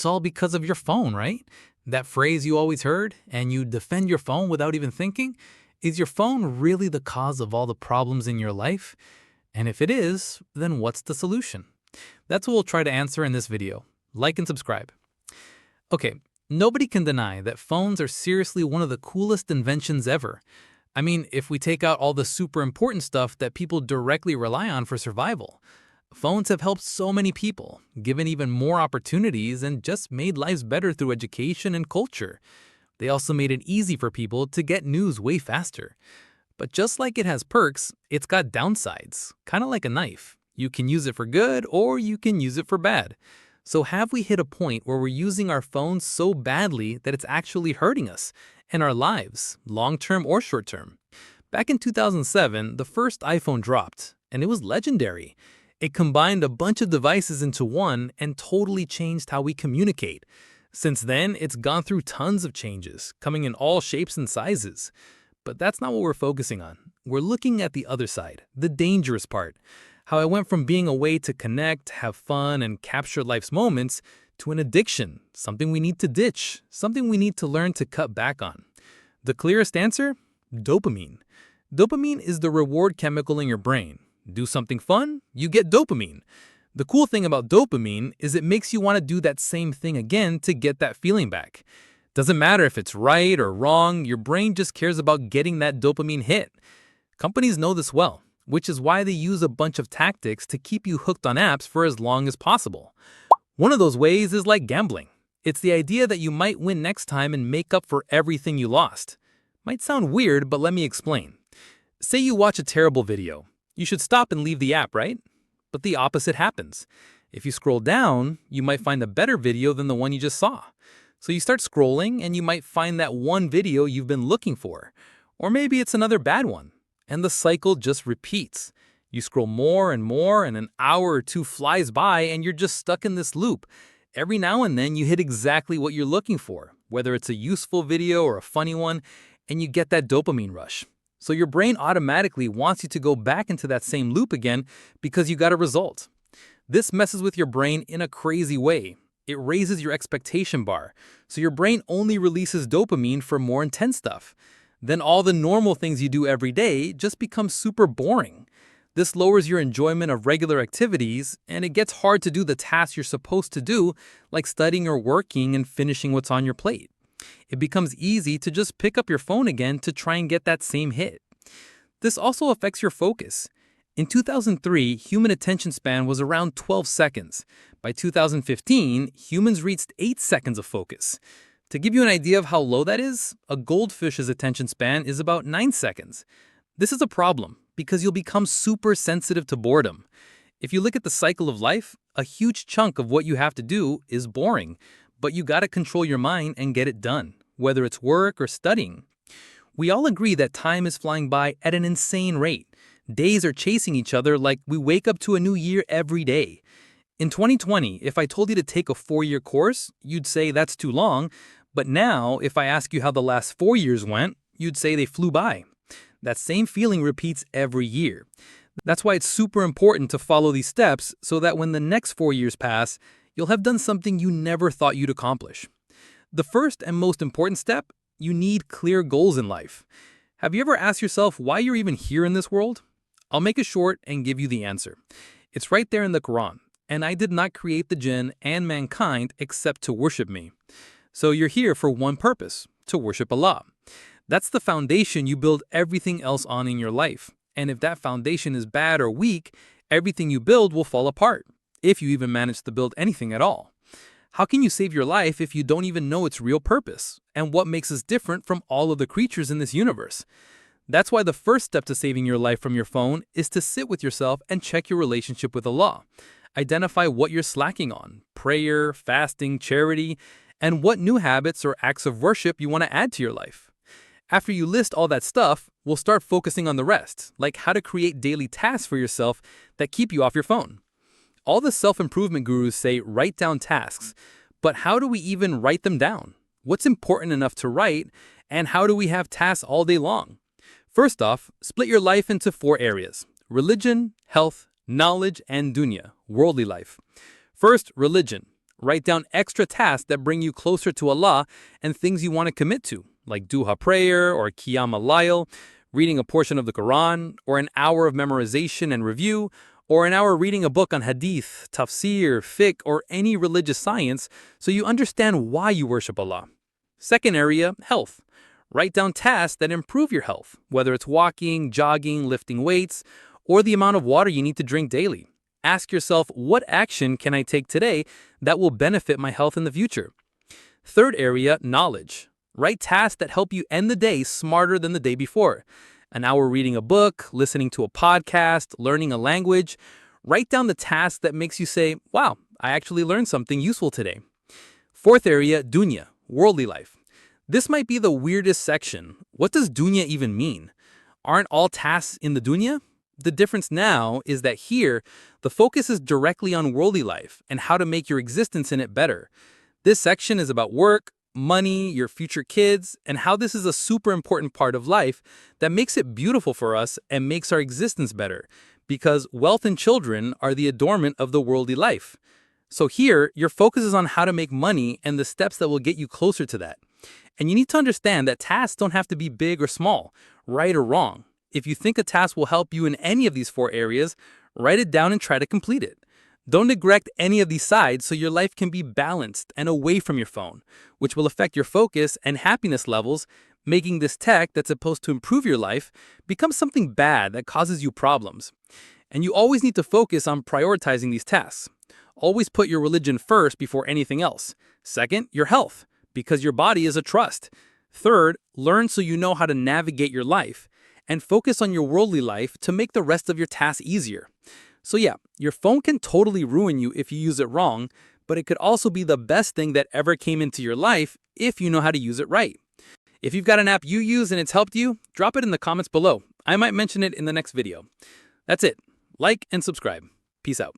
It's all because of your phone, right? That phrase you always heard, and you defend your phone without even thinking. Is your phone really the cause of all the problems in your life? And if it is, then what's the solution? That's what we'll try to answer in this video. Like and subscribe. Okay, nobody can deny that phones are seriously one of the coolest inventions ever. I mean, if we take out all the super important stuff that people directly rely on for survival, phones have helped so many people, given even more opportunities, and just made lives better through education and culture. They also made it easy for people to get news way faster. But just like it has perks, it's got downsides, kind of like a knife. You can use it for good or you can use it for bad. So have we hit a point where we're using our phones so badly that it's actually hurting us and our lives, long-term or short-term? Back in 2007, the first iPhone dropped, and it was legendary. It combined a bunch of devices into one and totally changed how we communicate. Since then, it's gone through tons of changes, coming in all shapes and sizes. But that's not what we're focusing on. We're looking at the other side, the dangerous part. How it went from being a way to connect, have fun, and capture life's moments to an addiction, something we need to ditch, something we need to learn to cut back on. The clearest answer? Dopamine. Dopamine is the reward chemical in your brain. Do something fun, you get dopamine. The cool thing about dopamine is it makes you want to do that same thing again to get that feeling back. Doesn't matter if it's right or wrong, your brain just cares about getting that dopamine hit. Companies know this well, which is why they use a bunch of tactics to keep you hooked on apps for as long as possible. One of those ways is like gambling. It's the idea that you might win next time and make up for everything you lost. Might sound weird, but let me explain. Say you watch a terrible video. You should stop and leave the app, right? But the opposite happens. If you scroll down, you might find a better video than the one you just saw. So you start scrolling and you might find that one video you've been looking for. Or maybe it's another bad one. And the cycle just repeats. You scroll more and more and an hour or two flies by and you're just stuck in this loop. Every now and then you hit exactly what you're looking for, whether it's a useful video or a funny one, and you get that dopamine rush. So your brain automatically wants you to go back into that same loop again because you got a result. This messes with your brain in a crazy way. It raises your expectation bar, so your brain only releases dopamine for more intense stuff. Then all the normal things you do every day just become super boring. This lowers your enjoyment of regular activities, and it gets hard to do the tasks you're supposed to do, like studying or working and finishing what's on your plate. It becomes easy to just pick up your phone again to try and get that same hit. This also affects your focus. In 2003, human attention span was around 12 seconds. By 2015, humans reached 8 seconds of focus. To give you an idea of how low that is, a goldfish's attention span is about 9 seconds. This is a problem because you'll become super sensitive to boredom. If you look at the cycle of life, a huge chunk of what you have to do is boring, but you gotta control your mind and get it done, whether it's work or studying. We all agree that time is flying by at an insane rate. Days are chasing each other like we wake up to a new year every day. In 2020, if I told you to take a 4-year course, you'd say that's too long. But now, if I ask you how the last 4 years went, you'd say they flew by. That same feeling repeats every year. That's why it's super important to follow these steps so that when the next 4 years pass, you'll have done something you never thought you'd accomplish. The first and most important step, you need clear goals in life. Have you ever asked yourself why you're even here in this world? I'll make it short and give you the answer. It's right there in the Quran. And I did not create the jinn and mankind except to worship me. So you're here for one purpose, to worship Allah. That's the foundation you build everything else on in your life. And if that foundation is bad or weak, everything you build will fall apart, if you even manage to build anything at all. How can you save your life if you don't even know its real purpose and what makes us different from all of the creatures in this universe? That's why the first step to saving your life from your phone is to sit with yourself and check your relationship with Allah. Identify what you're slacking on, prayer, fasting, charity, and what new habits or acts of worship you want to add to your life. After you list all that stuff, we'll start focusing on the rest, like how to create daily tasks for yourself that keep you off your phone. All the self-improvement gurus say write down tasks, but how do we even write them down? What's important enough to write, and how do we have tasks all day long? First off, split your life into 4 areas: religion, health, knowledge, and dunya, worldly life. First, religion. Write down extra tasks that bring you closer to Allah and things you want to commit to, like duha prayer or qiyam al-layl, reading a portion of the Quran, or an hour of memorization and review, or an hour reading a book on hadith, tafsir, fiqh, or any religious science so you understand why you worship Allah. Second area, health. Write down tasks that improve your health, whether it's walking, jogging, lifting weights, or the amount of water you need to drink daily. Ask yourself, what action can I take today that will benefit my health in the future? Third area, knowledge. Write tasks that help you end the day smarter than the day before. An hour reading a book, listening to a podcast, learning a language. Write down the task that makes you say, wow, I actually learned something useful today. Fourth area, dunya, worldly life. This might be the weirdest section. What does dunya even mean? Aren't all tasks in the dunya? The difference now is that here, the focus is directly on worldly life and how to make your existence in it better. This section is about work, money, your future kids, and how this is a super important part of life that makes it beautiful for us and makes our existence better, because wealth and children are the adornment of the worldly life. So here, your focus is on how to make money and the steps that will get you closer to that. And you need to understand that tasks don't have to be big or small, right or wrong. If you think a task will help you in any of these four areas, write it down and try to complete it. Don't neglect any of these sides so your life can be balanced and away from your phone, which will affect your focus and happiness levels, making this tech that's supposed to improve your life become something bad that causes you problems. And you always need to focus on prioritizing these tasks. Always put your religion first before anything else. Second, your health, because your body is a trust. Third, learn so you know how to navigate your life. And focus on your worldly life to make the rest of your tasks easier. So yeah, your phone can totally ruin you if you use it wrong, but it could also be the best thing that ever came into your life if you know how to use it right. If you've got an app you use and it's helped you, drop it in the comments below. I might mention it in the next video. That's it. Like and subscribe. Peace out.